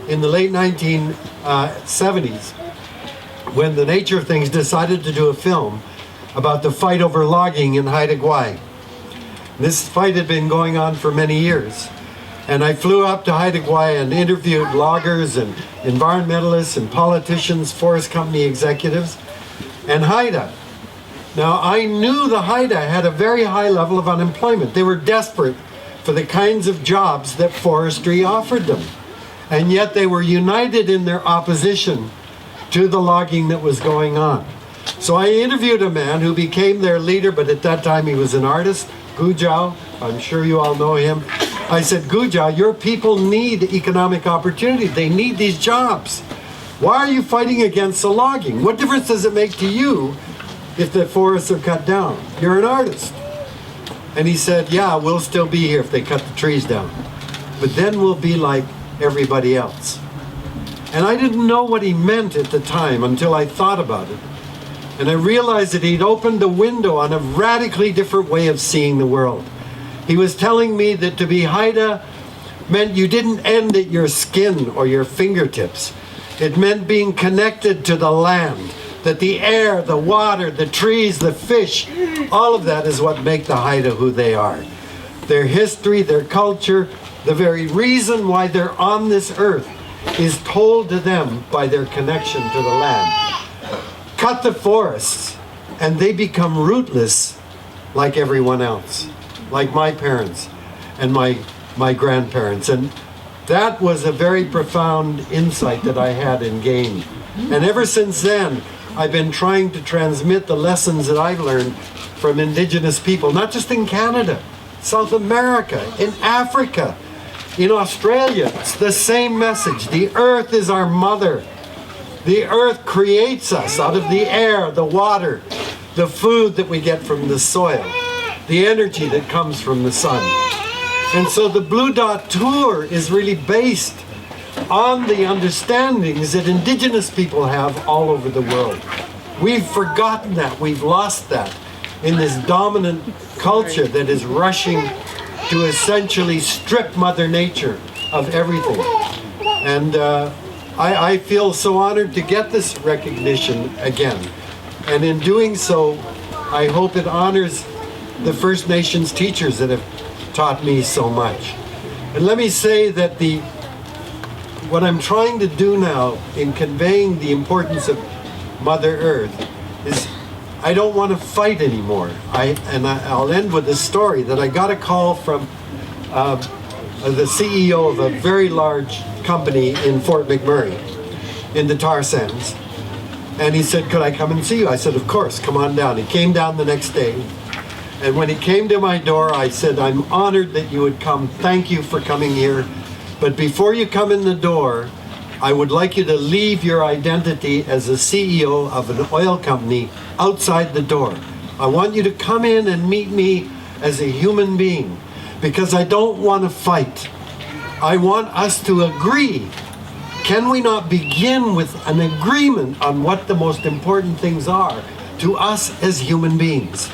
in the late 1970s, when the Nature of Things decided to do a film about the fight over logging in Haida Gwaii. This fight had been going on for many years. And I flew up to Haida Gwaii and interviewed loggers and environmentalists and politicians, forest company executives, and Haida. Now, I knew the Haida had a very high level of unemployment. They were desperate for the kinds of jobs that forestry offered them. And yet they were united in their opposition to the logging that was going on. So I interviewed a man who became their leader, but at that time he was an artist, Gujau. I'm sure you all know him. I said, Gujau, your people need economic opportunity. They need these jobs. Why are you fighting against the logging? What difference does it make to you if the forests are cut down? You're an artist. And he said, yeah, we'll still be here if they cut the trees down. But then we'll be like everybody else. And I didn't know what he meant at the time until I thought about it. And I realized that he'd opened a window on a radically different way of seeing the world. He was telling me that to be Haida meant you didn't end at your skin or your fingertips. It meant being connected to the land, that the air, the water, the trees, the fish, all of that is what make the Haida who they are. Their history, their culture, the very reason why they're on this earth is told to them by their connection to the land. Cut the forests, and they become rootless like everyone else, like my parents and my grandparents. And that was a very profound insight that I had and gained. And ever since then, I've been trying to transmit the lessons that I've learned from Indigenous people, not just in Canada, South America, in Africa, in Australia. It's the same message. The earth is our mother. The earth creates us out of the air, the water, the food that we get from the soil, the energy that comes from the sun. And so the Blue Dot Tour is really based on the understandings that Indigenous people have all over the world. We've forgotten that, we've lost that in this dominant culture that is rushing to essentially strip Mother Nature of everything. And I feel so honored to get this recognition again. And in doing so, I hope it honors the First Nations teachers that have taught me so much. And let me say that what I'm trying to do now in conveying the importance of Mother Earth is I don't want to fight anymore. I'll end with a story that I got a call from the CEO of a very large company in Fort McMurray in the tar sands. And he said, could I come and see you? I said, of course, come on down. He came down the next day. And when he came to my door, I said, I'm honored that you would come. Thank you for coming here. But before you come in the door, I would like you to leave your identity as a CEO of an oil company outside the door. I want you to come in and meet me as a human being, because I don't want to fight. I want us to agree. Can we not begin with an agreement on what the most important things are to us as human beings?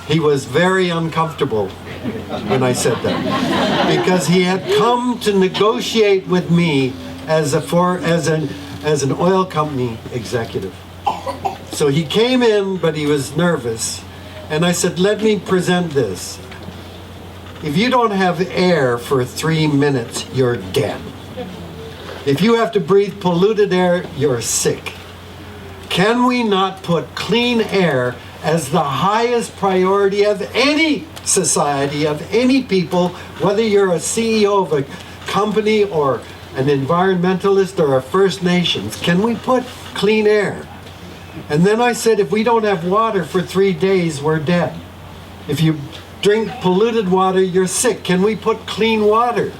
He was very uncomfortable when I said that, because he had come to negotiate with me as an oil company executive. So he came in, but he was nervous, and I said, let me present this. If you don't have air for 3 minutes, you're dead. If you have to breathe polluted air, you're sick. Can we not put clean air as the highest priority of any society, of any people, whether you're a CEO of a company or an environmentalist or a First Nations? Can we put clean air? And then I said, if we don't have water for 3 days, we're dead. If you drink polluted water, you're sick. Can we put clean water?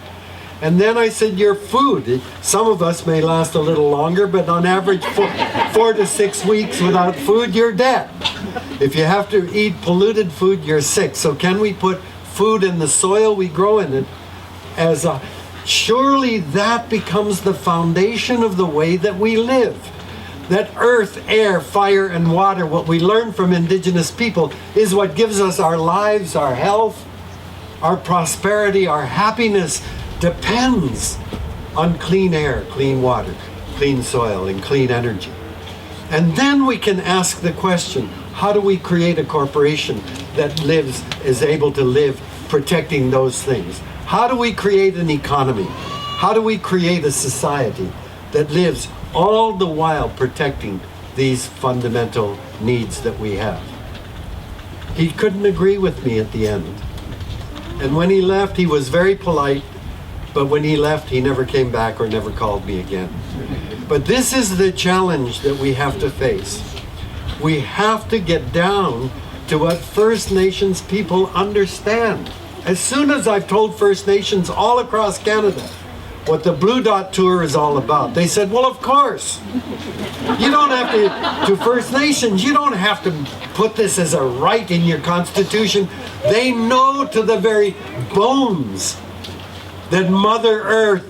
And then I said, your food, some of us may last a little longer, but on average 4 to 6 weeks without food, you're dead. If you have to eat polluted food, you're sick. So can we put food in the soil we grow in it surely that becomes the foundation of the way that we live. That earth, air, fire, and water, what we learn from Indigenous people, is what gives us our lives, our health, our prosperity, our happiness, depends on clean air, clean water, clean soil, and clean energy. And then we can ask the question, how do we create a corporation that is able to live protecting those things? How do we create an economy? How do we create a society that lives all the while protecting these fundamental needs that we have? He couldn't agree with me at the end. And when he left, he was very polite, but when he left, he never came back or never called me again. But this is the challenge that we have to face. We have to get down to what First Nations people understand. As soon as I've told First Nations all across Canada what the Blue Dot Tour is all about, they said, well, of course. You don't have to First Nations, you don't have to put this as a right in your constitution. They know to the very bones that Mother Earth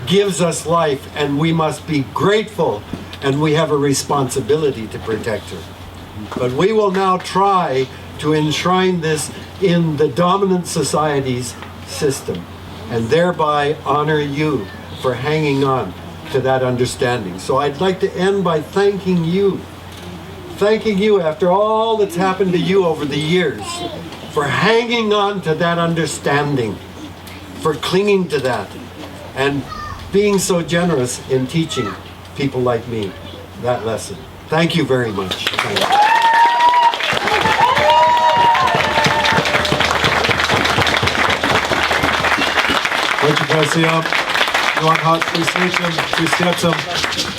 gives us life, and we must be grateful, and we have a responsibility to protect her. But we will now try to enshrine this in the dominant society's system, and thereby honor you for hanging on to that understanding. So I'd like to end by thanking you after all that's happened to you over the years, for hanging on to that understanding, for clinging to that, and being so generous in teaching people like me that lesson. Thank you very much. Thank you.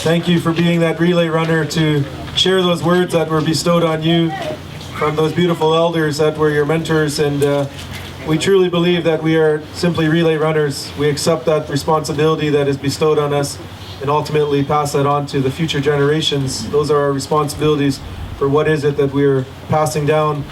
Thank you for being that relay runner to share those words that were bestowed on you from those beautiful elders that were your mentors, and we truly believe that we are simply relay runners. We accept that responsibility that is bestowed on us and ultimately pass that on to the future generations. Those are our responsibilities for what is it that we're passing down